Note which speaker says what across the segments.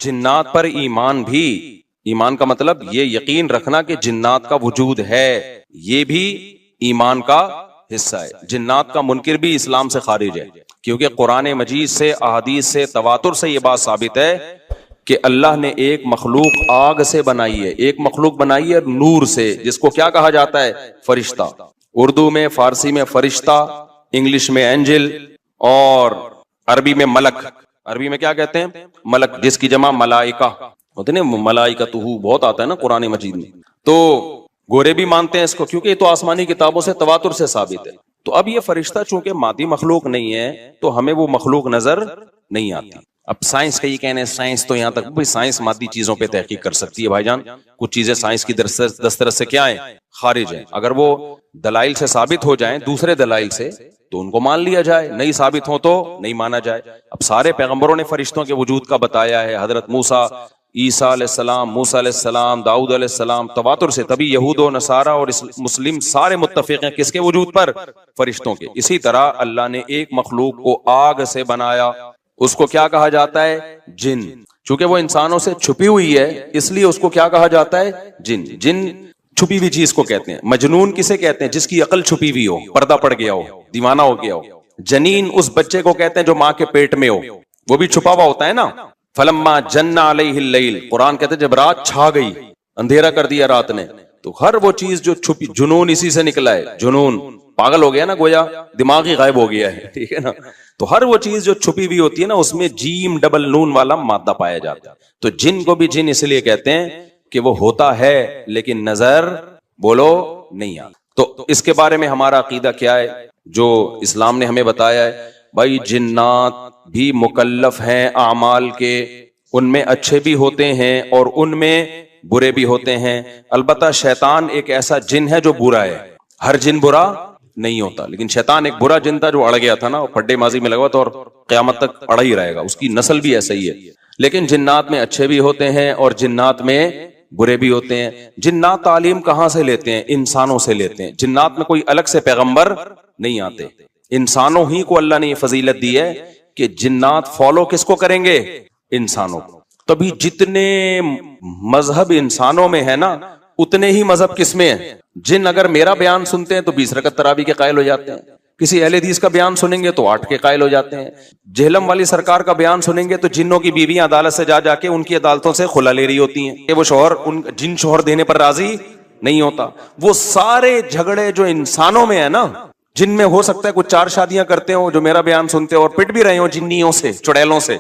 Speaker 1: جنات پر ایمان بھی، ایمان کا مطلب یہ یقین رکھنا کہ جنات کا وجود ہے، یہ بھی ایمان کا حصہ ہے۔ جنات کا منکر بھی اسلام سے خارج ہے، کیونکہ قرآن مجید سے، احادیث سے، تواتر سے یہ بات ثابت ہے کہ اللہ نے ایک مخلوق آگ سے بنائی ہے، ایک مخلوق بنائی ہے نور سے، جس کو کیا کہا جاتا ہے؟ فرشتہ۔ اردو میں، فارسی میں فرشتہ، انگلش میں اینجل، اور عربی میں ملک۔ عربی میں کیا کہتے ہیں؟ ملک، جس کی جمع ملائکہ ہوتے ہیں، ملائکتہ بہت آتا ہے نا قرآن مجید میں۔ تو گورے بھی مانتے ہیں اس کو، کیونکہ یہ تو آسمانی کتابوں سے، تواتر سے ثابت ہے۔ تو اب یہ فرشتہ چونکہ مادی مخلوق نہیں ہے تو ہمیں وہ مخلوق نظر نہیں آتی۔ اب سائنس کا یہ کہنا ہے، سائنس تو یہاں تک بھائی سائنس مادی چیزوں پہ تحقیق کر سکتی ہے بھائی جان، کچھ چیزیں سائنس کی دسترس سے کیا ہیں؟ خارج ہیں۔ اگر وہ دلائل سے ثابت ہو جائیں، دوسرے دلائل سے، تو ان کو مان لیا جائے، نہیں ثابت ہو تو نہیں مانا جائے۔ اب سارے پیغمبروں نے فرشتوں کے وجود کا بتایا ہے، حضرت موسیٰ، عیسیٰ علیہ السلام، موسیٰ علیہ السلام، داؤد علیہ السلام، تواتر سے، تبھی یہود و نصارہ اور مسلم سارے متفق ہیں کس کے وجود پر؟ فرشتوں کے۔ اسی طرح اللہ نے ایک مخلوق کو آگ سے بنایا، اس کو کیا کہا جاتا ہے؟ جن۔ چونکہ وہ انسانوں سے چھپی ہوئی ہے اس لیے اس کو کیا کہا جاتا ہے؟ جن۔ جن چھپی ہوئی چیز کو کہتے ہیں۔ مجنون کسے کہتے ہیں؟ جس کی عقل چھپی ہوئی ہو، پردہ پڑ گیا ہو، دیوانہ ہو گیا ہو۔ جنین اس بچے کو کہتے ہیں جو ماں کے پیٹ میں ہو، وہ بھی چھپا ہوا ہوتا ہے نا۔ فلما جن علیہ اللیل، قرآن کہتے ہیں جب رات چھا گئی، اندھیرا کر دیا رات نے، تو ہر وہ چیز جو چھپی، جنون اسی سے نکلا ہے۔ جنون پاگل ہو گیا نا، گویا دماغ ہی غائب ہو گیا ہے، ٹھیک ہے نا۔ تو ہر وہ چیز جو چھپی ہوئی ہوتی ہے نا، اس میں جیم ڈبل نون والا مادہ پایا جاتا ہے۔ تو جن کو بھی جن اس لیے کہتے ہیں کہ وہ ہوتا ہے لیکن نظر، بولو، نہیں آتا۔ تو اس کے بارے میں ہمارا عقیدہ کیا ہے جو اسلام نے ہمیں بتایا ہے؟ بھائی جنات بھی مکلف ہیں اعمال کے، ان میں اچھے بھی ہوتے ہیں اور ان میں برے بھی ہوتے ہیں۔ البتہ شیطان ایک ایسا جن ہے جو برا ہے، ہر جن برا نہیں ہوتا، لیکن شیطان ایک برا جن تھا جو اڑ گیا تھا نا، پھڈے ماضی میں لگا تھا اور قیامت تک اڑا ہی رہے گا، اس کی نسل بھی ایسا ہی ہے۔ لیکن جنات میں اچھے بھی ہوتے ہیں اور جنات میں برے بھی ہوتے ہیں۔ جنات تعلیم کہاں سے لیتے ہیں؟ انسانوں سے لیتے ہیں۔ جنات میں کوئی الگ سے پیغمبر نہیں آتے، انسانوں ہی کو اللہ نے یہ فضیلت دی ہے کہ جنات فالو کس کو کریں گے؟ انسانوں کو۔ تبھی جتنے مذہب انسانوں میں ہے نا، اتنے ہی مذہب کس میں ہیں؟ جن اگر میرا بیان سنتے ہیں تو 20 رکعت تراویح کے قائل ہو جاتے ہیں، کسی اہل حدیث کا بیان سنیں گے تو 8 کے قائل ہو جاتے ہیں، جہلم والی سرکار کا بیان سنیں گے تو جنوں کی بیویاں عدالت سے جا کے ان کی عدالتوں سے خلا لے رہی ہوتی ہیں کہ وہ شوہر جن شوہر دینے پر راضی نہیں ہوتا۔ وہ سارے جھگڑے جو انسانوں میں ہے نا، جن میں ہو سکتا ہے کچھ 4 شادیاں کرتے ہوں جو میرا بیان سنتے اور پٹ بھی رہے ہوں جنیوں سے، چڑیلوں سے،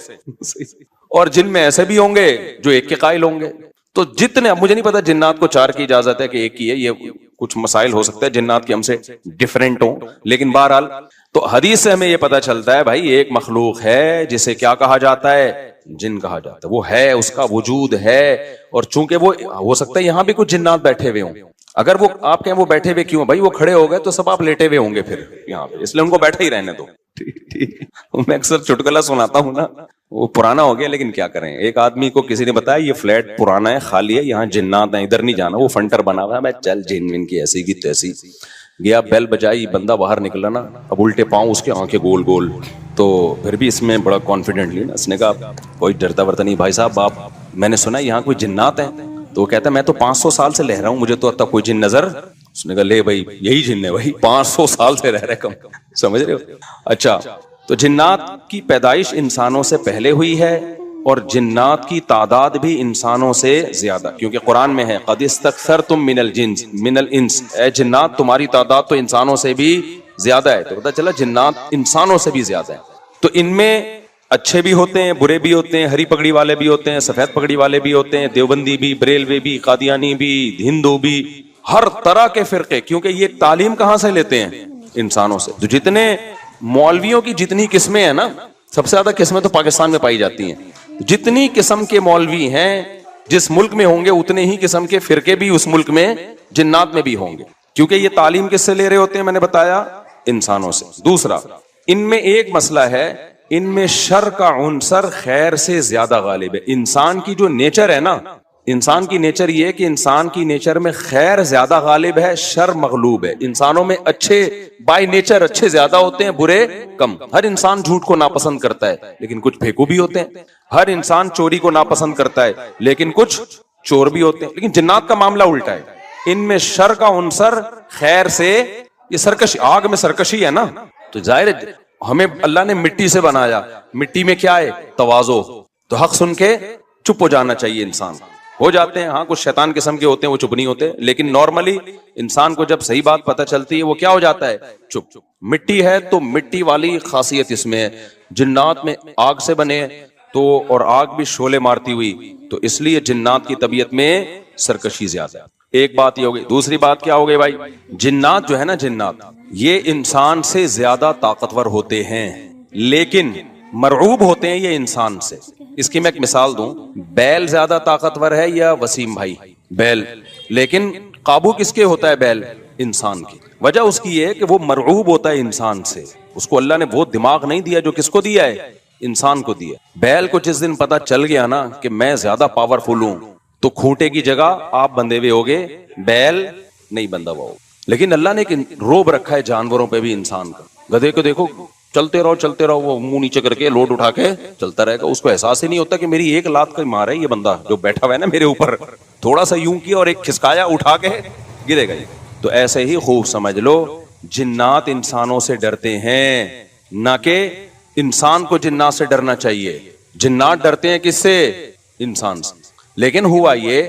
Speaker 1: اور جن میں ایسے بھی ہوں گے جو 1 کے قائل ہوں گے۔ تو جتنے، اب مجھے نہیں پتا جنات کو 4 کی اجازت ہے کہ 1 کی ہے، یہ کچھ مسائل ہو سکتا ہے جنات کی ہم سے ڈیفرنٹ ہوں، لیکن بہرحال تو حدیث سے ہمیں یہ پتا چلتا ہے بھائی ایک مخلوق ہے جسے کیا کہا جاتا ہے؟ جن کہا جاتا ہے۔ وہ ہے، اس کا وجود ہے، اور چونکہ وہ ہو سکتا ہے یہاں بھی کچھ جنات بیٹھے ہوئے ہوں۔ اگر وہ آپ کہیں وہ بیٹھے ہوئے کیوں؟ بھائی وہ کھڑے ہو گئے تو سب آپ لیٹے ہوئے ہوں گے پھر یہاں پہ، اس لیے ان کو بیٹھے ہی رہنے دو۔ میں اکثر چٹکلا سناتا ہوں نا، وہ پرانا ہو گیا لیکن کیا کریں۔ ایک آدمی کو کسی نے بتایا یہ فلیٹ پرانا ہے، خالی ہے، یہاں جنات ہیں، ادھر نہیں جانا، وہ فنٹر بنا ہوا ہے۔ میں چل جن ون کی ایسی کی تیسی گیا، بیل بجائی، بندہ باہر نکلا نا، اب الٹے پاؤں اس کے آنکھیں گول گول، تو پھر بھی اس میں بڑا کانفیڈنٹلی نا اس نے کہا کوئی ڈرتا ورتا نہیں بھائی صاحب، آپ میں نے سنا یہاں کوئی جنات ہیں؟ تو وہ کہتا ہے میں تو 500 سال سے رہ رہا ہوں، مجھے تو اب تک کوئی جن نظر۔ اس نے کہا لے بھائی یہی جن ہے بھائی، 500 سال سے رہ رہے کم، سمجھ رہے ہو؟ اچھا، تو جنات کی پیدائش انسانوں سے پہلے ہوئی ہے اور جنات کی تعداد بھی انسانوں سے زیادہ، کیونکہ قرآن میں ہے قد استکثرتم من الانس، اے جنات تمہاری تعداد تو انسانوں سے بھی زیادہ ہے۔ تو پتہ چلا جنات انسانوں سے بھی زیادہ ہے۔ تو ان میں اچھے بھی ہوتے ہیں، برے بھی ہوتے ہیں، ہری پگڑی والے بھی ہوتے ہیں، سفید پگڑی والے بھی ہوتے ہیں، دیوبندی بھی، بریلوی بھی، قادیانی بھی، ہندو بھی، ہر طرح کے فرقے، کیونکہ یہ تعلیم کہاں سے لیتے ہیں؟ انسانوں سے۔ تو جتنے مولویوں کی جتنی قسمیں ہیں نا، سب سے زیادہ قسمیں تو پاکستان میں پائی جاتی ہیں۔ جتنی قسم کے مولوی ہیں جس ملک میں ہوں گے اتنے ہی قسم کے فرقے بھی اس ملک میں جنات میں بھی ہوں گے، کیونکہ یہ تعلیم کس سے لے رہے ہوتے ہیں؟ میں نے بتایا انسانوں سے۔ دوسرا، ان میں ایک مسئلہ ہے، ان میں شر کا عنصر خیر سے زیادہ غالب ہے۔ انسان کی جو نیچر ہے نا، انسان کی نیچر یہ ہے کہ انسان کی نیچر میں خیر زیادہ غالب ہے، شر مغلوب ہے. انسانوں میں اچھے بائی نیچر اچھے زیادہ ہوتے ہیں، برے کم. ہر انسان جھوٹ کو ناپسند کرتا ہے لیکن کچھ پھیکو بھی ہوتے ہیں. ہر انسان چوری کو ناپسند کرتا ہے لیکن کچھ چور بھی ہوتے ہیں. لیکن جنات کا معاملہ الٹا ہے، ان میں شر کا عنصر خیر سے، یہ سرکشی، آگ میں سرکشی ہے نا. تو ظاہر ہے ہمیں اللہ نے مٹی سے بنایا، مٹی میں کیا ہے؟ تواضع. تو حق سن کے چپ ہو جانا چاہیے. انسان ہو جاتے ہیں، ہاں کچھ شیطان قسم کے ہوتے ہیں وہ چپ نہیں ہوتے، لیکن نارملی انسان کو جب صحیح بات پتہ چلتی ہے وہ کیا ہو جاتا ہے؟ چپ. مٹی ہے تو مٹی والی خاصیت اس میں ہے. جنات میں آگ سے بنے تو، اور آگ بھی شعلے مارتی ہوئی، تو اس لیے جنات کی طبیعت میں سرکشی زیادہ ہے. ایک بات یہ ہو گئی. دوسری بات کیا ہو گئی بھائی؟ جنات جو ہے نا، جنات یہ انسان سے زیادہ طاقتور ہوتے ہیں لیکن مرعوب ہوتے ہیں یہ انسان سے. اس کی میں ایک مثال دوں، بیل زیادہ طاقتور ہے یا وسیم بھائی؟ بیل. لیکن قابو کس کے ہوتا ہے بیل؟ انسان کی. وجہ اس کی یہ ہے کہ وہ مرعوب ہوتا ہے انسان سے. اس کو اللہ نے وہ دماغ نہیں دیا جو کس کو دیا ہے؟ انسان کو دیا. بیل کو جس دن پتا چل گیا نا کہ میں زیادہ پاورفل ہوں، تو کھوٹے کی جگہ آپ بندھے ہوئے ہوگے، بیل نہیں بندھا ہوا ہوگا. لیکن اللہ نے ایک روب رکھا ہے جانوروں پہ بھی انسان کا. گدھے کو دیکھو، چلتے رہو، وہ منہ نیچے کر کے لوڈ اٹھا کے چلتا رہے گا. اس کو احساس ہی نہیں ہوتا کہ میری ایک لات کا مار ہے یہ بندہ جو بیٹھا ہوا ہے نا میرے اوپر. تھوڑا سا یوں کیا اور ایک کھسکایا، اٹھا کے گرے گا. تو ایسے ہی خوب سمجھ لو، جنات انسانوں سے ڈرتے ہیں، نہ کہ انسان کو جنات سے ڈرنا چاہیے. جنات ڈرتے ہیں کس سے؟ انسان سے. لیکن ہوا یہ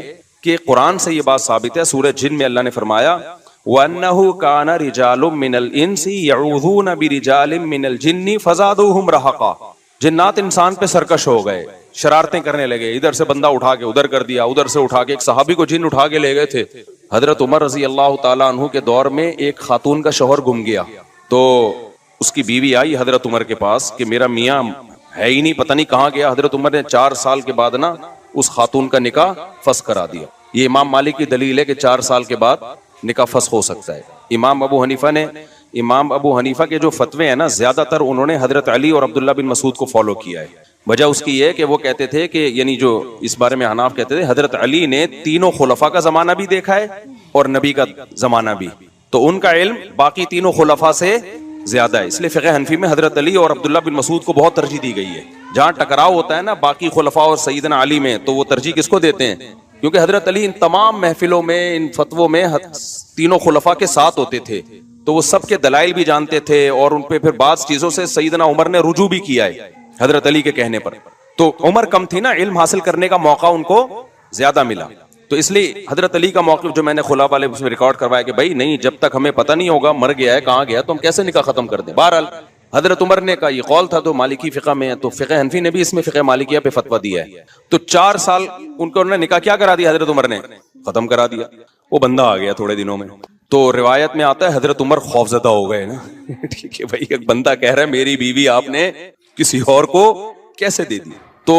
Speaker 1: کہ قرآن سے یہ بات ثابت ہے. سورہ جن میں اللہ نے فرمایا وَأَنَّهُ كَانَ رِجَالٌ مِّنَ الْإِنسِ يَعُوذُونَ بِرِجَالٍ مِّنَ الْجِنِّ فَزَادُوهُمْ رَهَقًا. جنات انسان پہ سرکش ہو گئے، شرارتیں کرنے لگے. ادھر سے بندہ اٹھا کے ادھر کر دیا، ادھر سے اٹھا کے. ایک صحابی کو جن اٹھا کے لے گئے تھے. حضرت عمر رضی اللہ تعالیٰ عنہ کے دور میں ایک خاتون کا شوہر گم گیا، تو اس کی بیوی آئی حضرت عمر کے پاس کہ میرا میاں ہے ہی نہیں، پتہ نہیں کہاں گیا. حضرت عمر نے 4 سال کے بعد نا اس خاتون کا نکاح فسخ کرا دیا. یہ امام مالک کی دلیل ہے کہ 4 سال کے بعد نکاح فسخ ہو سکتا ہے. امام ابو حنیفہ کے جو فتوے ہیں نا، زیادہ تر انہوں نے حضرت علی اور عبداللہ بن مسعود کو فالو کیا ہے. وجہ اس کی یہ ہے کہ وہ کہتے تھے کہ، یعنی جو اس بارے میں حناف کہتے تھے، حضرت علی نے تینوں خلفاء کا زمانہ بھی دیکھا ہے اور نبی کا زمانہ بھی، تو ان کا علم باقی تینوں خلفاء سے زیادہ ہے. اس لیے فقہ حنفی میں حضرت علی اور عبداللہ بن مسعود کو بہت ترجیح دی گئی ہے. جہاں ٹکراؤ ہوتا ہے نا باقی خلفاء اور سیدنا علی میں، تو وہ ترجیح کس کو دیتے ہیں؟ کیونکہ حضرت علی ان تمام محفلوں میں، ان فتووں میں تینوں خلفاء کے ساتھ ہوتے تھے، تو وہ سب کے دلائل بھی جانتے تھے، اور ان پہ پھر بعض چیزوں سے سیدنا عمر نے رجوع بھی کیا ہے حضرت علی کے کہنے پر. تو عمر کم تھی نا، علم حاصل کرنے کا موقع ان کو زیادہ ملا. تو اس لیے حضرت علی کا موقف جو میں نے خلا والے اس میں ریکارڈ کروایا کہ بھائی نہیں، جب تک ہمیں پتہ نہیں ہوگا مر گیا ہے کہاں گیا تو ہم کیسے نکاح ختم کر دیں. بہرحال حضرت عمر نے کا یہ قول تھا، تو مالکی فقہ میں ہے، تو فقہ حنفی نے بھی اس میں فقہ مالکیہ پہ فتویٰ دیا ہے. تو 4 سال ان کو انہوں نے نکاح کیا کرا دیا، حضرت عمر نے ختم کرا دیا. وہ بندہ آ گیا تھوڑے دنوں میں. تو روایت میں آتا ہے حضرت عمر خوفزدہ ہو گئے نا. ٹھیک ہے بھائی، ایک بندہ کہہ رہا ہے میری بیوی آپ نے کسی اور کو کیسے دے دی. تو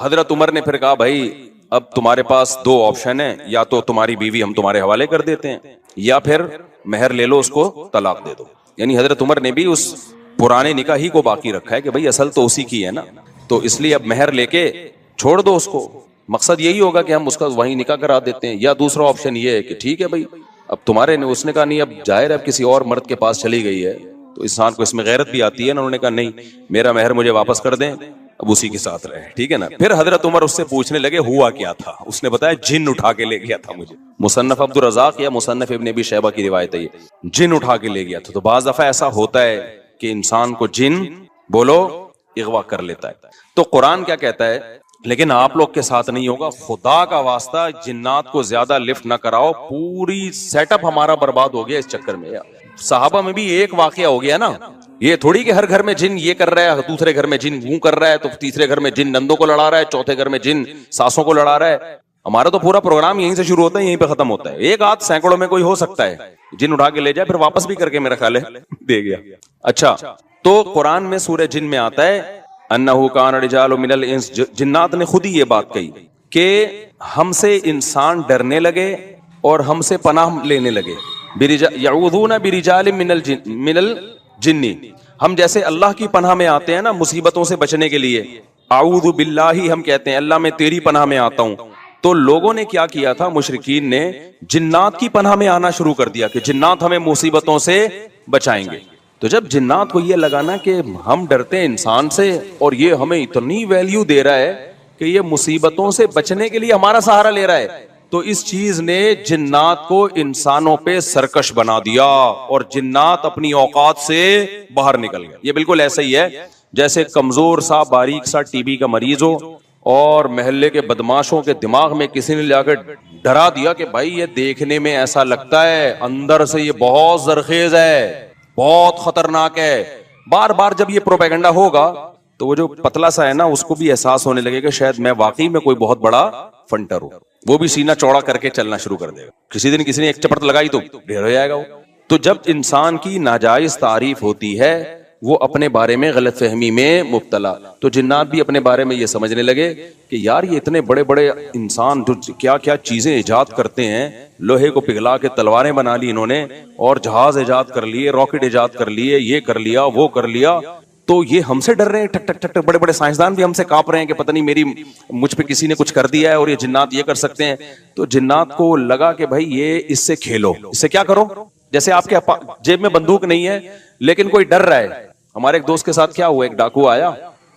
Speaker 1: حضرت عمر نے پھر کہا بھائی اب تمہارے پاس 2 آپشن ہیں، یا تو تمہاری بیوی ہم تمہارے حوالے کر دیتے ہیں، یا پھر مہر لے لو، اس کو طلاق دے دو. یعنی حضرت عمر نے بھی اس پرانے نکاح ہی کو باقی رکھا ہے کہ بھائی اصل تو اسی کی ہے نا، تو اس لیے اب مہر لے کے چھوڑ دو اس کو. مقصد یہی ہوگا کہ ہم اس کا وہیں نکاح کرا دیتے ہیں. یا دوسرا آپشن یہ ہے کہ ٹھیک ہے بھائی اب تمہارے نے، اس نے کہا نہیں اب ظاہر ہے اب کسی اور مرد کے پاس چلی گئی ہے، تو انسان کو اس میں غیرت بھی آتی ہے نا. انہوں نے کہا نہیں، میرا مہر مجھے واپس کر دیں، اب اسی کے ساتھ رہے. ٹھیک ہے نا. پھر حضرت عمر اس سے پوچھنے لگے ہوا کیا تھا. اس نے بتایا جن اٹھا کے لے گیا تھا مجھے. مصنف عبدالرزاق یا مصنف ابن ابی شیبہ کی روایت ہے، یہ جن اٹھا کے لے گیا تھا. تو بعض دفعہ ایسا ہوتا ہے کہ انسان کو جن بولو اغوا کر لیتا ہے. تو قرآن کیا کہتا ہے، لیکن آپ لوگ کے ساتھ نہیں ہوگا. خدا کا واسطہ جنات کو زیادہ لفٹ نہ کراؤ. پوری سیٹ اپ ہمارا برباد ہو گیا اس چکر میں. صحابہ میں بھی ایک واقعہ ہو گیا نا. یہ تھوڑی کہ ہر گھر میں جن یہ کر رہا ہے، دوسرے گھر میں جن وہ کر رہا ہے، تو تیسرے گھر میں جن نندوں کو لڑا رہا ہے، چوتھے گھر میں جن ساسوں کو لڑا رہا ہے. ہمارا تو پورا پروگرام یہیں سے شروع ہوتا ہے، یہیں پہ ختم ہوتا ہے. ایک آدھ سینکڑوں میں کوئی ہو سکتا ہے جن اٹھا کے لے جائے، پھر واپس بھی کر کے میرا خیال ہے دے گیا. اچھا، تو قرآن میں سورہ جن میں آتا ہے انہو کان رجال من الانس. جنات نے خود ہی یہ بات کہی کہ ہم سے انسان ڈرنے لگے اور ہم سے پناہ لینے لگے. یعوذون برجال من الجن. ہم جیسے اللہ کی پناہ میں آتے ہیں نا مصیبتوں سے بچنے کے لیے، اعوذ باللہ ہم کہتے ہیں اللہ میں تیری پناہ میں آتا ہوں. تو لوگوں نے کیا کیا تھا, مشرکین نے جنات کی پناہ میں آنا شروع کر دیا کہ جنات ہمیں مصیبتوں سے بچائیں گے. تو جب جنات کو یہ لگانا کہ ہم ڈرتے ہیں انسان سے اور یہ ہمیں اتنی ویلیو دے رہا ہے کہ یہ مصیبتوں سے بچنے کے لیے ہمارا سہارا لے رہا ہے, تو اس چیز نے جنات کو انسانوں پہ سرکش بنا دیا اور جنات اپنی اوقات سے باہر نکل گئے. یہ بالکل ایسا ہی ہے جیسے کمزور سا باریک سا ٹی بی کا مریض ہو اور محلے کے بدماشوں کے دماغ میں کسی نے لا کے ڈرا دیا کہ بھائی یہ دیکھنے میں ایسا لگتا ہے, اندر سے یہ بہت زرخیز ہے, بہت خطرناک ہے. بار بار جب یہ پروپیگنڈا ہوگا تو وہ جو پتلا سا ہے نا, اس کو بھی احساس ہونے لگے کہ شاید میں واقعی میں کوئی بہت بڑا فنٹر ہوں. وہ بھی سینہ چوڑا کر کے چلنا شروع کر دے گا. کسی دن کسی نے ایک چپٹ لگائی تو ڈھیر ہو جائے گا وہ. تو جب انسان کی ناجائز تعریف ہوتی ہے, وہ اپنے بارے میں غلط فہمی میں مبتلا, تو جنات بھی اپنے بارے میں یہ سمجھنے لگے کہ یار یہ اتنے بڑے بڑے انسان جو کیا کیا چیزیں ایجاد کرتے ہیں, لوہے کو پگھلا کے تلواریں بنا لی انہوں نے, اور جہاز ایجاد کر لیے, راکٹ ایجاد کر لیے, یہ کر لیا وہ کر لیا, تو یہ ہم سے ڈر رہے ہیں. ٹک ٹک ٹک ٹک بڑے بڑے سائنسدان بھی ہم سے کانپ رہے ہیں کہ پتہ نہیں مجھ پہ کسی نے کچھ کر دیا ہے اور یہ جنات یہ کر سکتے ہیں. تو جنات کو لگا کہ بھائی یہ اس سے کھیلو, اس سے کیا کرو, جیسے آپ کے جیب میں بندوق نہیں ہے لیکن کوئی ڈر رہا ہے. ہمارے ایک دوست کے ساتھ کیا ہوا, ایک ڈاکو آیا,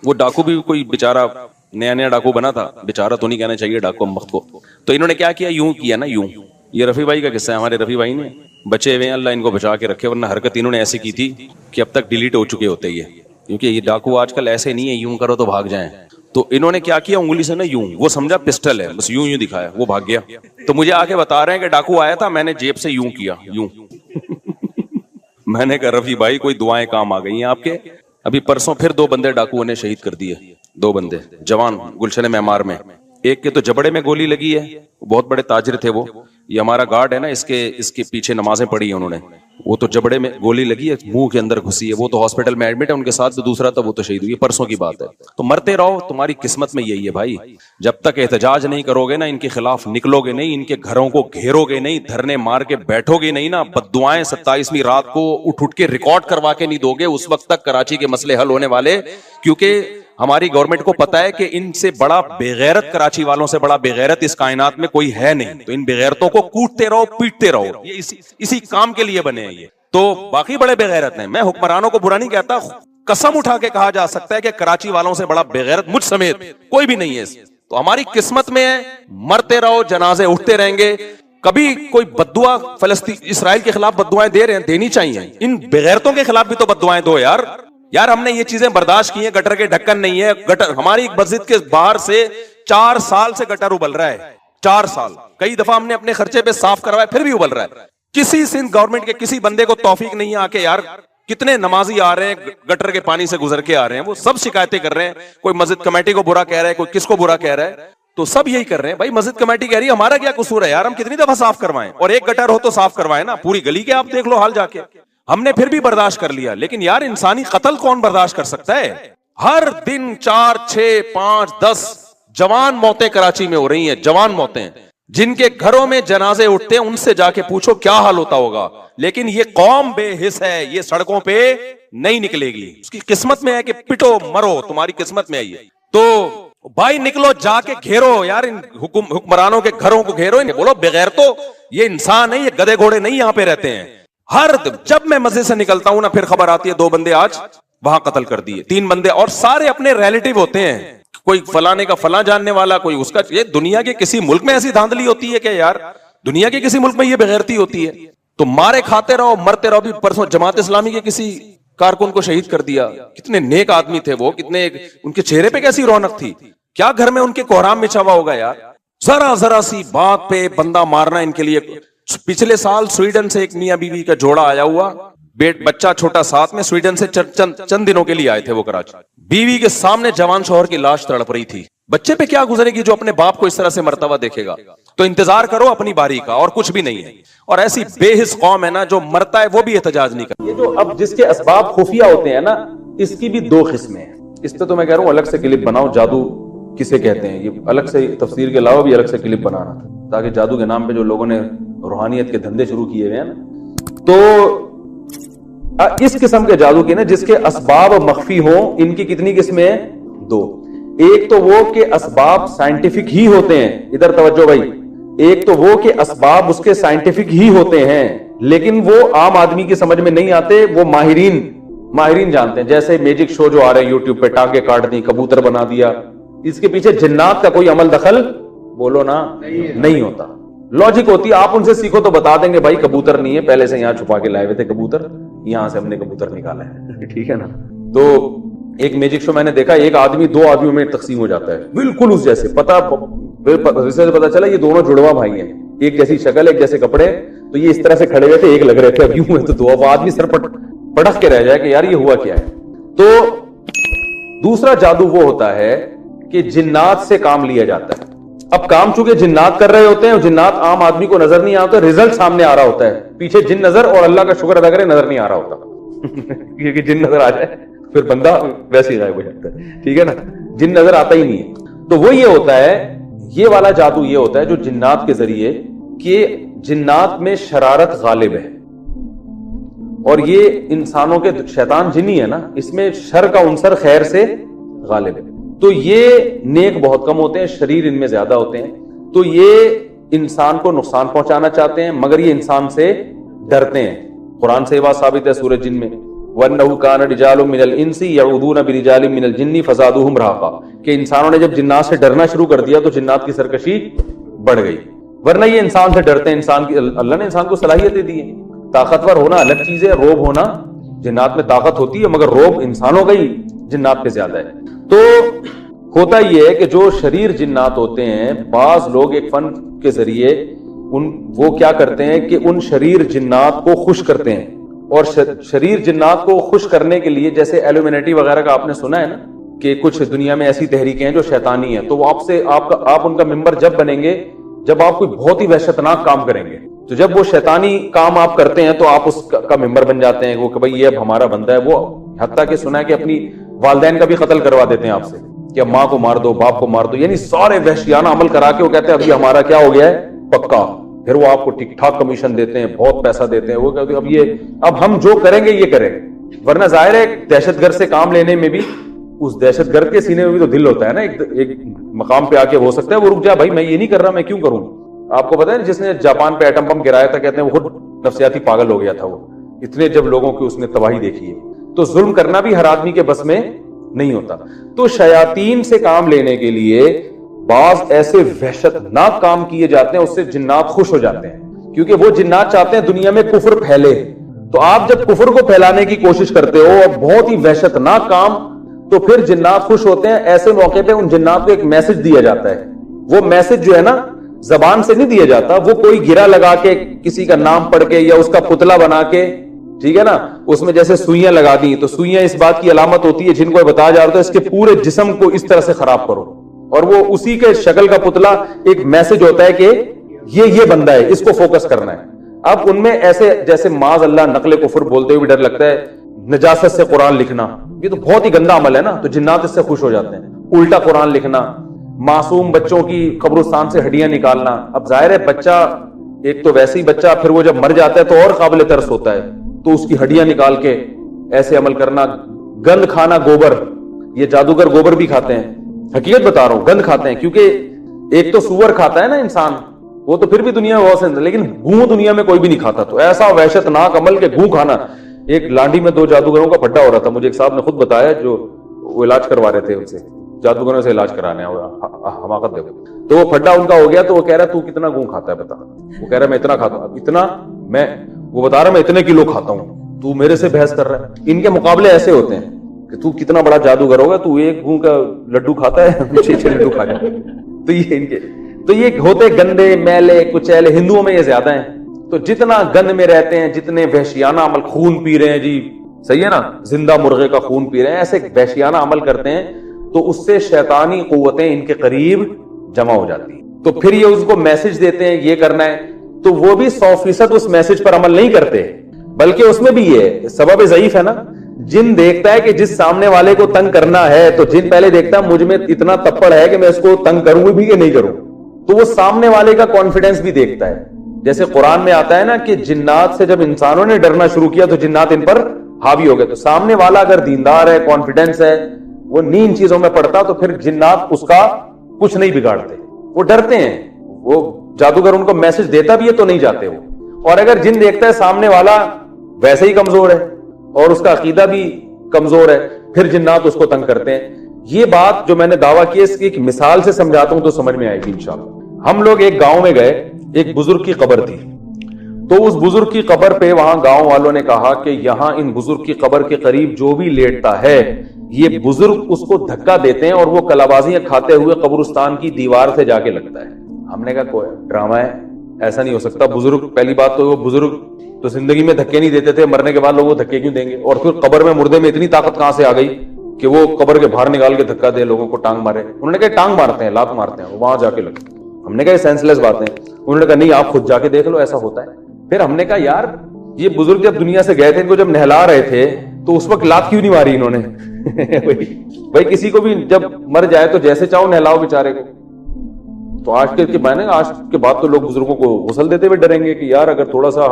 Speaker 1: وہ ڈاکو بھی کوئی بیچارہ نیا نیا ڈاکو بنا تھا, بیچارہ تو نہیں کہنا چاہیے ڈاکو مخت کو. تو انہوں نے کیا کیا, یوں کیا نا, یوں. یہ رفیع بھائی کا قصہ ہے, ہمارے رفیع بھائی نے بچے ہوئے ہیں, اللہ ان کو بچا کے رکھے, ورنہ حرکت انہوں نے ایسی کی تھی کہ اب تک ڈیلیٹ ہو چکے ہوتے یہ, کیونکہ یہ ڈاکو آج کل ایسے نہیں ہے یوں کرو تو بھاگ جائیں. تو انہوں نے کیا کیا, انگلی سے نا یوں, وہ سمجھا پسٹل ہے, بس یوں یوں دکھایا, وہ بھاگ گیا. تو مجھے آ کے بتا رہے ہیں کہ ڈاکو آیا تھا, میں نے جیب سے یوں کیا, یوں. میں نے کہا رفیع بھائی کوئی دعائیں کام آ گئی ہیں آپ کے. ابھی پرسوں پھر 2 بندے ڈاکوؤں نے شہید کر دیے, 2 بندے جوان گلشن معمار میں. ایک کے تو جبڑے میں گولی لگی ہے, بہت بڑے تاجر تھے وہ, یہ ہمارا گارڈ ہے نا, اس کے پیچھے نمازیں پڑھی ہیں انہوں نے, وہ تو جبڑے میں گولی لگی ہے, منہ کے اندر گھسی ہے, وہ تو ہاسپٹل میں ایڈمٹ ہے, ان کے ساتھ تو دوسرا تھا وہ تو شہید ہوئی, پرسوں کی بات ہے. تو مرتے رہو, تمہاری قسمت میں یہی ہے بھائی. جب تک احتجاج نہیں کرو گے نا, ان کے خلاف نکلو گے نہیں, ان کے گھروں کو گھیرو گے نہیں, دھرنے مار کے بیٹھو گے نہیں نا, بددعائیں 27ویں رات کو اٹھ کے ریکارڈ کروا کے نہیں دو گے, اس وقت تک کراچی کے مسئلے حل ہونے والے. کیونکہ ہماری گورنمنٹ کو پتا ہے کہ ان سے بڑا بےغیرت, کراچی والوں سے بڑا بےغیرت اس کائنات میں کوئی ہے نہیں. تو ان بےغیرتوں کو کوٹتے رہو, پیٹتے رہو, یہ اسی کام کے لیے بنے ہیں یہ. تو باقی بڑے بےغیرت ہیں, میں حکمرانوں کو برا نہیں کہتا, قسم اٹھا کے کہا جا سکتا ہے کہ کراچی والوں سے بڑا بےغیرت مجھ سمیت کوئی بھی نہیں ہے. تو ہماری قسمت میں ہے, مرتے رہو, جنازے اٹھتے رہیں گے. کبھی کوئی بددعا فلسطین اسرائیل کے خلاف بددعائیں دے رہے ہیں, دینی چاہیے. ان بےغیرتوں کے خلاف بھی تو بددعائیں دو یار. ہم نے یہ چیزیں برداشت کی ہیں, گٹر کے ڈھکن نہیں ہے, گٹر ہماری مسجد کے باہر سے 4 سال سے گٹر ابل رہا ہے, 4 سال. کئی دفعہ ہم نے اپنے خرچے پہ صاف کروایا, پھر بھی ابل رہا ہے. کسی سندھ گورنمنٹ کے کسی بندے کو توفیق نہیں ہے آ کے, یار کتنے نمازی آ رہے ہیں گٹر کے پانی سے گزر کے آ رہے ہیں, وہ سب شکایتیں کر رہے ہیں. کوئی مسجد کمیٹی کو برا کہہ رہا ہے, کوئی کس کو برا کہہ رہا ہے, تو سب یہی کر رہے ہیں. بھائی مسجد کمیٹی کہہ رہی ہے ہمارا کیا قصور ہے یار, ہم کتنی دفعہ صاف کروائیں, اور ایک گٹر ہو تو صاف کروائیں نا, پوری گلی کے آپ دیکھ لو حال جا کے. ہم نے پھر بھی برداشت کر لیا, لیکن یار انسانی قتل کون برداشت کر سکتا ہے. ہر دن 4 6 5 10 جوان موتیں کراچی میں ہو رہی ہیں, جوان موتیں. جن کے گھروں میں جنازے اٹھتے ہیں ان سے جا کے پوچھو کیا حال ہوتا ہوگا. لیکن یہ قوم بے حس ہے, یہ سڑکوں پہ نہیں نکلے گی. اس کی قسمت میں ہے کہ پٹو مرو, تمہاری قسمت میں ہے یہ. تو بھائی نکلو, جا کے گھیرو یار, ان حکمرانوں کے گھروں کو گھیرو. بولو بغیر تو یہ انسان ہے, یہ گدے گھوڑے نہیں یہاں پہ رہتے ہیں. جب میں مسجد سے نکلتا ہوں نا, پھر خبر آتی ہے 2 بندے آج وہاں قتل کر دیے, 3 بندے, اور سارے اپنے ریلیٹیو ہوتے ہیں. کوئی فلانے کا فلاں جاننے والا, کوئی اس کا. یہ دنیا کے کسی ملک میں ایسی دھاندلی ہوتی ہے کہ یار, دنیا کے کسی ملک میں یہ بغیرتی ہوتی ہے. تو مارے کھاتے رہو, مرتے رہو. بھی پرسوں جماعت اسلامی کے کسی کارکن کو شہید کر دیا. کتنے نیک آدمی تھے وہ, کتنے ان کے چہرے پہ کیسی رونق تھی. کیا گھر میں ان کے کوہرام مچا ہوا ہوگا یار. ذرا سی بات پہ بندہ مارنا ان کے لیے. پچھلے سال سویڈن سے ایک میاں بیوی کا جوڑا آیا ہوا, بچہ چھوٹا ساتھ میں, سویڈن سے چند دنوں کے لیے آئے تھے وہ کراچی. بیوی کے سامنے جوان شوہر کی لاش تڑپ رہی تھی. بچے پہ کیا گزرے گی جو اپنے باپ کو اس طرح سے مرتا ہوا دیکھے گا. تو انتظار کرو اپنی باری کا, اور کچھ بھی نہیں ہے. اور ایسی بے حس قوم ہے نا, جو مرتا ہے وہ بھی احتجاج نہیں کرتا. یہ جو اب جس کے اسباب خفیہ ہوتے ہیں نا, اس کی بھی 2 قسمیں ہیں. اس پہ تو میں کہہ رہا ہوں الگ سے کلپ بناؤ, جادو کسے کہتے ہیں, یہ الگ سے تفسیر کے علاوہ بھی الگ سے کلپ بنانا, تاکہ جادو کے نام پہ جو لوگوں نے روحانیت کے دھندے شروع کیے ہوئے ہیں نا, تو اس قسم کے جادو کے نا جس کے اسباب مخفی ہوں, ان کی کتنی قسمیں ہیں؟ 2. ایک تو وہ کہ اسباب سائنٹیفک ہی ہوتے ہیں، ادھر توجہ بھائی، ایک تو وہ کہ اسباب اس کے سائنٹیفک ہی ہوتے ہیں لیکن وہ عام آدمی کی سمجھ میں نہیں آتے، وہ ماہرین جانتے ہیں. جیسے میجک شو جو آ رہے ہیں یوٹیوب پہ، ٹانگے کاٹ دی، کبوتر بنا دیا، اس کے پیچھے جنات کا کوئی عمل دخل بولو نا نہیں ہوتا. لاجک ہوتی ہے، آپ ان سے سیکھو تو بتا دیں گے بھائی کبوتر نہیں ہے، پہلے سے یہاں چھپا کے لائے ہوئے تھے کبوتر، یہاں سے ہم نے کبوتر نکالا ہے. ٹھیک ہے نا. تو ایک میجک شو میں نے دیکھا، ایک آدمی 2 آدمیوں میں تقسیم ہو جاتا ہے بالکل اس جیسے، پتا چلا یہ دونوں جڑواں بھائی ہیں، ایک جیسی شکل، ایک جیسے کپڑے، تو یہ اس طرح سے کھڑے ہوئے تھے، ایک لگ رہے تھے، اب یوں ہے تو 2 آدمی سر پٹخ کے رہ جائے کہ یار یہ ہوا کیا ہے. تو دوسرا جادو وہ ہوتا ہے کہ جنات سے کام لیا جاتا ہے. اب کام چونکہ جنات کر رہے ہوتے ہیں، جنات عام آدمی کو نظر نہیں آتا، رزلٹ سامنے آ رہا ہوتا ہے، پیچھے جن نظر، اور اللہ کا شکر ادا کرے نظر نہیں آ رہا ہوتا کیونکہ جن نظر آ جائے پھر بندہ ویسے ہی غائب ہو جاتا ہے. ٹھیک ہے نا، جن نظر آتا ہی نہیں ہے. تو وہ یہ ہوتا ہے، یہ والا جادو یہ ہوتا ہے جو جنات کے ذریعے، کہ جنات میں شرارت غالب ہے، اور یہ انسانوں کے شیطان جنی ہے نا، اس میں شر کا عنصر خیر سے غالب ہے. تو یہ نیک بہت کم ہوتے ہیں، شریر ان میں زیادہ ہوتے ہیں. تو یہ انسان کو نقصان پہنچانا چاہتے ہیں مگر یہ انسان سے ڈرتے ہیں. قرآن سے یہ بات ثابت ہے سورہ جن میں، وَأَنَّهُ كَانَ رِجَالٌ مِّنَ الْإِنسِ يَعُوذُونَ بِرِجَالٍ مِّنَ الْجِنِّ فَزَادُوهُمْ رَهَقًا، کہ انسانوں نے جب جنات سے ڈرنا شروع کر دیا تو جنات کی سرکشی بڑھ گئی. ورنہ یہ انسان سے ڈرتے ہیں. انسان کی اللہ نے انسان کو صلاحیتیں دی ہیں. طاقتور ہونا الگ چیز ہے، روب ہونا، جنات میں طاقت ہوتی ہے مگر روب انسانوں کا ہی جنات پہ زیادہ ہے. تو ہوتا یہ ہے کہ جو شریر جنات ہوتے ہیں، بعض لوگ ایک فن کے ذریعے وہ کیا کرتے ہیں کہ ان شریر جنات کو خوش کرتے ہیں. اور شریر جنات کو خوش کرنے کے لیے، جیسے ایلومینٹی وغیرہ کا آپ نے سنا ہے نا، کہ کچھ دنیا میں ایسی تحریکیں ہیں جو شیطانی ہیں، تو وہ آپ ان کا ممبر جب بنیں گے جب آپ کوئی بہت ہی وحشتناک کام کریں گے. تو جب وہ شیطانی کام آپ کرتے ہیں تو آپ اس کا ممبر بن جاتے ہیں، وہ کہ بھائی یہ اب ہمارا بندہ ہے. وہ حتیٰ کہ سنا ہے کہ اپنی والدین کا بھی قتل کروا دیتے ہیں آپ سے، کہ اب ماں کو مار دو، باپ کو مار دو، یعنی سارے وحشیانہ عمل کرا کے وہ کہتے ہیں ابھی ہمارا کیا ہو گیا ہے پکا. پھر وہ آپ کو ٹھیک ٹھاک کمیشن دیتے ہیں، بہت پیسہ دیتے ہیں. وہ کہتے ہیں اب ہم جو کریں گے یہ کریں گے. ورنہ ظاہر ہے دہشت گرد سے کام لینے میں بھی، اس دہشت گرد کے سینے میں بھی تو دل ہوتا ہے نا. ایک مقام پہ آ کے ہو سکتا ہے وہ رک جا، بھائی میں یہ نہیں کر رہا، میں کیوں کروں. آپ کو پتا ہے جس نے جاپان پہ ایٹم بم گرایا تھا، کہتے ہیں وہ خود نفسیاتی پاگل ہو گیا تھا. وہ اتنے جب لوگوں کی اس نے تباہی دیکھی ہے. تو ظلم کرنا بھی ہر آدمی کے بس میں نہیں ہوتا. تو شیاطین سے کام لینے کے لیے بعض ایسے وحشتناک کام کیے جاتے ہیں، اس سے جنات خوش ہو جاتے ہیں، کیونکہ وہ جنات چاہتے ہیں دنیا میں کفر پھیلے. تو آپ جب کفر کو پھیلانے کی کوشش کرتے ہو اور بہت ہی وحشتناک کام، تو پھر جنات خوش ہوتے ہیں. ایسے موقع پہ ان جنات کو ایک میسج دیا جاتا ہے. وہ میسج جو ہے نا زبان سے نہیں دیا جاتا، وہ کوئی گرہ لگا کے، کسی کا نام پڑھ کے، یا اس کا پتلا بنا کے، ٹھیک ہے نا، اس میں جیسے سوئیاں لگا دی. تو سوئیاں اس بات کی علامت ہوتی ہے، جن کو بتایا جا رہا ہے اس کے پورے جسم کو اس طرح سے خراب کرو. اور وہ اسی کے شکل کا پتلا ایک میسج ہوتا ہے کہ یہ بندہ ہے، اس کو فوکس کرنا ہے. اب ان میں ایسے جیسے معاذ اللہ نقل کفر بولتے ہوئے بھی ڈر لگتا ہے، نجاست سے قرآن لکھنا، یہ تو بہت ہی گندا عمل ہے نا. تو جنات اس سے خوش ہو جاتے ہیں. الٹا قرآن لکھنا، معصوم بچوں کی قبرستان سے ہڈیاں نکالنا. اب ظاہر ہے بچہ ایک تو ویسے ہی بچہ، پھر وہ جب مر جاتا ہے تو اور قابل ترس ہوتا ہے، تو اس کی ہڈیاں نکال کے ایسے عمل کرنا. گند کھانا، گوبر، یہ جادوگر گوبر بھی کھاتے ہیں، حقیقت بتا رہا ہوں، گند کھاتے ہیں. کیونکہ ایک تو سور کھاتا ہے نا انسان، وہ تو پھر بھی دنیا میں بہت سے، لیکن گوں دنیا میں کوئی بھی نہیں کھاتا. تو ایسا وحشتناک عمل کہ گوں کھانا. ایک لانڈی میں 2 جادوگروں کا پھڈا ہو رہا تھا، مجھے ایک صاحب نے خود بتایا، جو وہ علاج کروا رہے تھے ان سے، جادوگروں سے علاج کرانے، حماقت دیکھو. تو وہ پھڈا ان کا ہو گیا، تو وہ کہہ رہا تو کتنا گوں کھاتا ہے بتا. وہ کہہ رہا میں اتنا کھاتا ہوں، اتنا وہ بتا رہا میں اتنے کلو کھاتا ہوں، تو میرے سے بحث کر رہا ہے. ان کے مقابلے ایسے ہوتے ہیں کہ تو کتنا بڑا جادوگر ہوگا، تو ایک گوں کا لڈو کھاتا ہے، 6 لڈو کھا جاتا ہے. تو یہ ان کے تو یہ ہوتے گندے، میلے، کچیلے. ہندوؤں میں یہ زیادہ ہیں. تو جتنا گند میں رہتے ہیں، جتنے وحشیانہ عمل، خون پی رہے ہیں جی، صحیح ہے نا، زندہ مرغے کا خون پی رہے ہیں، ایسے وحشیانہ عمل کرتے ہیں، تو اس سے شیطانی قوتیں ان کے قریب جمع ہو جاتی ہیں. تو پھر یہ اس کو میسج دیتے ہیں یہ کرنا ہے، تو وہ بھی 100% اس میسج پر عمل نہیں کرتے، بلکہ اس میں بھی یہ سبب ضعیف ہے نا. جن دیکھتا ہے کہ جس سامنے والے کو تنگ کرنا ہے، تو جن پہلے دیکھتا ہے مجھ میں اتنا تپڑ ہے کہ میں اس کو تنگ کروں بھی کہ نہیں کروں، تو وہ سامنے والے کا کانفیڈنس بھی دیکھتا ہے. جیسے قرآن میں آتا ہے نا کہ جنات سے جب انسانوں نے ڈرنا شروع کیا تو جنات ان پر حاوی ہو گئے. تو سامنے والا اگر دیندار ہے، کانفیڈنس ہے،
Speaker 2: وہ نہیں ان چیزوں میں پڑتا تو پھر جنات اس کا کچھ نہیں بگاڑتے. وہ ڈرتے ہیں, وہ جادوگر ان کو میسج دیتا بھی ہے تو نہیں جاتے وہ. اور اگر جن دیکھتا ہے سامنے والا ویسے ہی کمزور ہے اور اس کا عقیدہ بھی کمزور ہے, پھر جنات اس کو تنگ کرتے ہیں. یہ بات جو میں نے دعویٰ کی ہے اس کی ایک مثال سے سمجھاتا ہوں تو سمجھ میں آئے گی انشاءاللہ. ہم لوگ ایک گاؤں میں گئے, ایک بزرگ کی قبر تھی, تو اس بزرگ کی قبر پہ وہاں گاؤں والوں نے کہا کہ یہاں ان بزرگ کی قبر کے قریب جو بھی لیٹتا ہے یہ بزرگ اس کو دھکا دیتے ہیں اور وہ کلابازیاں کھاتے ہوئے قبرستان کی دیوار سے جا کے لگتا ہے. ہم نے کہا کوئی ڈرامہ ہے, ایسا نہیں ہو سکتا. بزرگ, پہلی بات تو وہ بزرگ تو زندگی میں دھکے نہیں دیتے تھے, مرنے کے بعد لوگ وہ دھکے کیوں دیں گے؟ اور پھر قبر میں مردے میں اتنی طاقت کہاں سے آ گئی کہ وہ قبر کے باہر نکال کے دھکا دے, لوگوں کو ٹانگ مارے. انہوں نے کہا ٹانگ مارتے ہیں, لات مارتے ہیں, وہاں جا کے لگتے. ہم نے کہا یہ سینس لیس باتیں. انہوں نے کہا نہیں آپ خود جا کے دیکھ لو ایسا ہوتا ہے. پھر ہم نے کہا یار یہ بزرگ جب دنیا سے گئے تھے ان کو جب نہلا رہے تھے تو اس وقت لات کیوں نہیں ماری انہوں نے؟ بھائی کسی کو بھی جب مر جائے تو جیسے چاہو نہلاؤ بیچارے کو. تو آج کے بعد تو لوگ بزرگوں کو غسل دیتے ہوئے ڈریں گے کہ یار اگر تھوڑا سا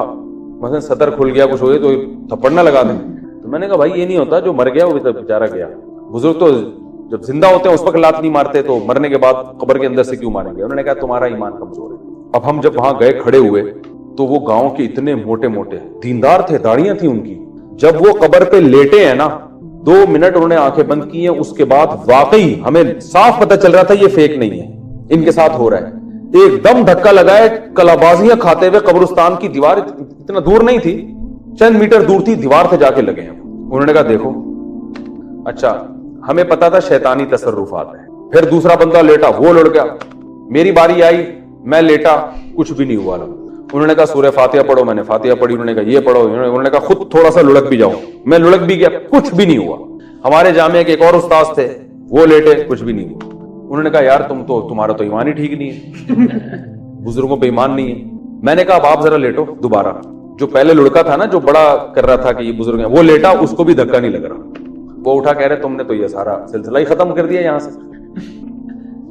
Speaker 2: مثلا سطر کھل گیا کچھ ہو گیا تو تھپڑ نہ لگا دیں. تو میں نے کہا بھائی یہ نہیں ہوتا, جو مر گیا وہ بیچارہ گیا. بزرگ تو جب زندہ ہوتے ہیں اس وقت لات نہیں مارتے تو مرنے کے بعد قبر کے اندر سے کیوں ماریں گے؟ انہوں نے کہا تمہارا ایمان کمزور ہے. اب ہم جب وہاں گئے کھڑے ہوئے تو وہ گاؤں کے اتنے موٹے موٹے دیندار تھے, داڑیاں تھیں ان کی. جب وہ قبر پہ لیٹے ہیں نا 2 منٹ انہوں نے آنکھیں بند کی ہیں, اس کے بعد واقعی ہمیں صاف پتہ چل رہا تھا یہ فیک نہیں ہے, ان کے ساتھ ہو رہا ہے. ایک دم دھکا لگائے, کلابازیاں کھاتے ہوئے قبرستان کی دیوار اتنا دور نہیں تھی, چند میٹر دور تھی, دیوار سے جا کے لگے ہیں. انہوں نے کہا دیکھو اچھا ہمیں پتا تھا شیطانی تصرفات ہیں. پھر دوسرا بندہ لیٹا, وہ لڑ گیا. میری باری آئی, میں لیٹا, کچھ بھی نہیں ہوا. انہوں نے کہا سورہ فاتحہ پڑھو, میں نے فاتحہ پڑھی. انہوں نے کہا یہ پڑھو. انہوں نے کہا خود تھوڑا سا لڑک بھی جاؤ. میں لڑک بھی گیا, کچھ بھی نہیں ہوا. ہمارے جامعہ کے ایک اور استاذ تھے, وہ لیٹے, کچھ بھی نہیں ہوا. انہوں نے کہا یار تمہارا تو ایمان ہی ٹھیک نہیں ہے, بزرگوں پہ ایمان نہیں ہے. میں نے کہا اب آپ ذرا لیٹو دوبارہ. جو پہلے لڑکا تھا نا جو بڑا کر رہا تھا کہ یہ بزرگ ہیں, وہ لیٹا, اس کو بھی دھکا نہیں لگ رہا. وہ اٹھا کہہ رہے تم نے تو یہ سارا سلسلہ ہی ختم کر دیا یہاں سے.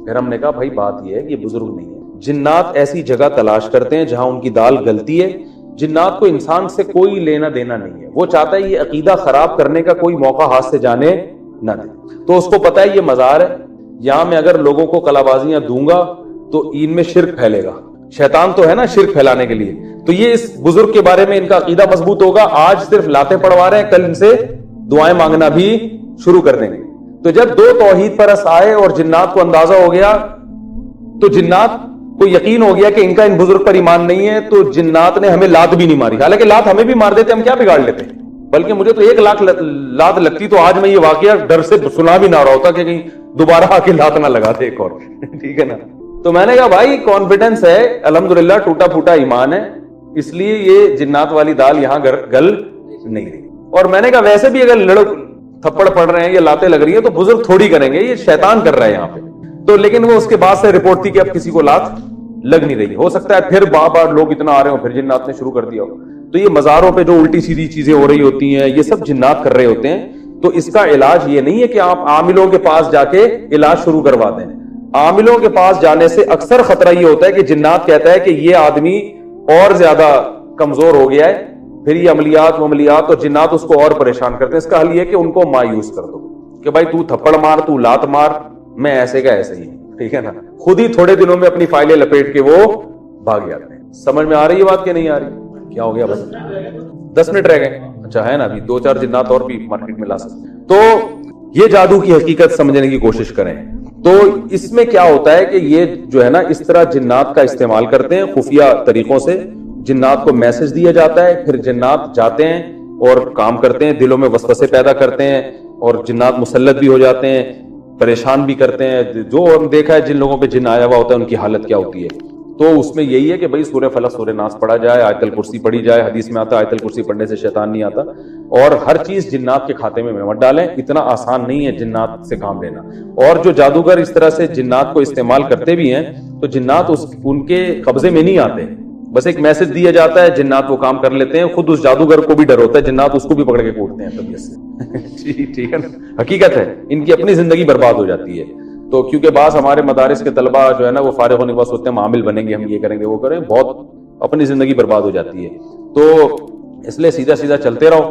Speaker 2: پھر ہم نے کہا بھائی بات یہ ہے کہ یہ بزرگ نہیں ہے. جنات ایسی جگہ تلاش کرتے ہیں جہاں ان کی دال گلتی ہے. جنات کو انسان سے کوئی لینا دینا نہیں ہے. وہ چاہتا ہے یہ عقیدہ خراب کرنے کا کوئی موقع ہاتھ سے جانے نہ دے. تو اس کو پتا ہے یہ مزار ہے, یہاں میں اگر لوگوں کو کلابازیاں دوں گا تو ان میں شرک پھیلے گا. شیطان تو ہے نا شرک پھیلانے کے لیے. تو یہ اس بزرگ کے بارے میں ان کا عقیدہ مضبوط ہوگا. آج صرف لاتیں پڑھوا رہے ہیں, کل ان سے دعائیں مانگنا بھی شروع کر دیں گے. تو جب 2 توحید پرست آئے اور جنات کو اندازہ ہو گیا, تو جنات کو یقین ہو گیا کہ ان کا ان بزرگ پر ایمان نہیں ہے, تو جنات نے ہمیں لات بھی نہیں ماری. حالانکہ لات ہمیں بھی مار دیتے, ہم کیا بگاڑ لیتے, بلکہ مجھے تو 1 لاکھ لات لگتی تو آج میں یہ واقعہ ڈر سے سنا بھی نہ رہا ہوتا کہ کہیں دوبارہ آ کے لات نہ لگا دے ایک اور. ٹھیک ہے نا. تو میں نے کہا بھائی کانفیڈنس ہے, الحمدللہ ٹوٹا پھوٹا ایمان ہے, اس لیے یہ جنات والی دال یہاں گل نہیں رہی. اور میں نے کہا ویسے بھی اگر تھپڑ پڑ رہے ہیں یا لاتیں لگ رہی ہیں تو بزرگ تھوڑی کریں گے, یہ شیطان کر رہا ہے یہاں پہ. تو لیکن وہ اس کے بعد سے رپورٹ تھی کہ اب کسی کو لات لگ نہیں رہی. ہو سکتا ہے پھر بار لوگ اتنا آ رہے ہو, پھر جنات نے شروع کر دیا ہو. تو یہ مزاروں پہ جو الٹی سیدھی چیزیں ہو رہی ہوتی ہیں یہ سب جنات کر رہے ہوتے ہیں. تو اس کا علاج یہ نہیں ہے کہ آپ عاملوں کے پاس جا کے علاج شروع کروا دیں. عاملوں کے پاس جانے سے اکثر خطرہ یہ ہوتا ہے کہ جنات کہتا ہے کہ یہ آدمی اور زیادہ کمزور ہو گیا ہے, پھر یہ عملیات اور جنات اس کو اور پریشان کرتے ہیں. اس کا حل یہ کہ ان کو مایوس کر دو کہ بھائی تو تھپڑ مار, تو لات مار, میں ایسے کا ایسے ہی. ٹھیک ہے نا. خود ہی تھوڑے دنوں میں اپنی فائلیں لپیٹ کے وہ بھاگ جاتے ہیں. سمجھ میں آ رہی ہے بات کہ نہیں آ رہی؟ کیا ہو گیا, بس 10 منٹ رہ گئے. اچھا ہے نا, ابھی 2-4 جنات اور بھی مارکیٹ میں لا سکتے. تو یہ جادو کی حقیقت سمجھنے کی کوشش کریں. تو اس میں کیا ہوتا ہے کہ یہ جو ہے نا اس طرح جنات کا استعمال کرتے ہیں خفیہ طریقوں سے. جنات کو میسج دیا جاتا ہے, پھر جنات جاتے ہیں اور کام کرتے ہیں, دلوں میں وسوسے پیدا کرتے ہیں, اور جنات مسلط بھی ہو جاتے ہیں, پریشان بھی کرتے ہیں. جو دیکھا ہے جن لوگوں پہ جن آیا ہوا ہوتا ہے ان کی حالت کیا ہوتی ہے. تو اس میں یہی ہے کہ بھائی سورہ فلق سورہ ناس پڑھا جائے, آیت الکرسی پڑھی جائے. حدیث میں آتا ہے آیت الکرسی پڑھنے سے شیطان نہیں آتا. اور ہر چیز جنات کے کھاتے میں مت ڈالیں, اتنا آسان نہیں ہے جنات سے کام لینا. اور جو جادوگر اس طرح سے جنات کو استعمال کرتے بھی ہیں تو جنات ان کے قبضے میں نہیں آتے, بس ایک میسج دیا جاتا ہے, جنات وہ کام کر لیتے ہیں. خود اس جادوگر کو بھی ڈر ہوتا ہے, جنات اس کو بھی پکڑ کے کوٹتے ہیں طبیعت سے. ٹھیک ہے نا, حقیقت ہے. ان کی اپنی زندگی برباد ہو جاتی ہے. تو کیونکہ بعض ہمارے مدارس کے طلبہ جو ہے نا وہ فارغ ہونے کے بعد سوچتے ہیں عامل بنیں گے, ہم یہ کریں گے وہ کریں, بہت اپنی زندگی برباد ہو جاتی ہے. تو اس لیے سیدھا سیدھا چلتے رہو,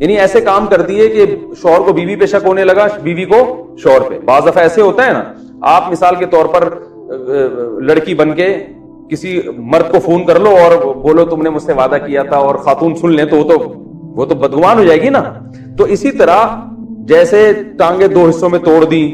Speaker 2: یعنی ایسے کام کر دیے کہ شوہر کو بیوی پہ شک ہونے لگا, بیوی کو شوہر پہ. بعض دفعہ ایسے ہوتا ہے نا, آپ مثال کے طور پر لڑکی بن کے کسی مرد کو فون کر لو اور بولو تم نے مجھ سے وعدہ کیا تھا, اور خاتون سن لیں تو وہ تو بدگمان ہو جائے گی نا. تو اسی طرح جیسے ٹانگیں دو حصوں میں توڑ دی,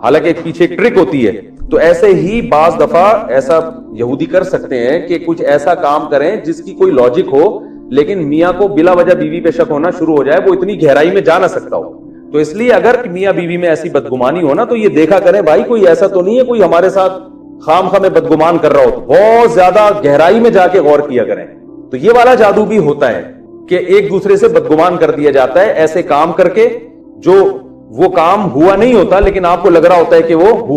Speaker 2: حالانکہ پیچھے ایک ٹرک ہوتی ہے, تو ایسے ہی بعض دفعہ ایسا یہودی کر سکتے ہیں کہ کچھ ایسا کام کریں جس کی کوئی لاجک ہو, لیکن میاں کو بلا وجہ بیوی پہ شک ہونا شروع ہو جائے, وہ اتنی گہرائی میں جا نہ سکتا ہو. تو اس لیے اگر میاں بیوی میں ایسی بدگمانی ہو نا, تو یہ دیکھا کریں بھائی کوئی ایسا تو نہیں ہے کوئی ہمارے ساتھ خام خواہ میں بدگمان کر رہا ہو, تو بہت زیادہ گہرائی میں جا کے غور کیا کریں. تو یہ والا جادو بھی ہوتا ہے کہ ایک دوسرے سے بدگمان کر دیا جاتا ہے ایسے کام کر کے جو وہ کام ہوا نہیں ہوتا لیکن آپ کو لگ رہا ہوتا ہے کہ وہ ہوا.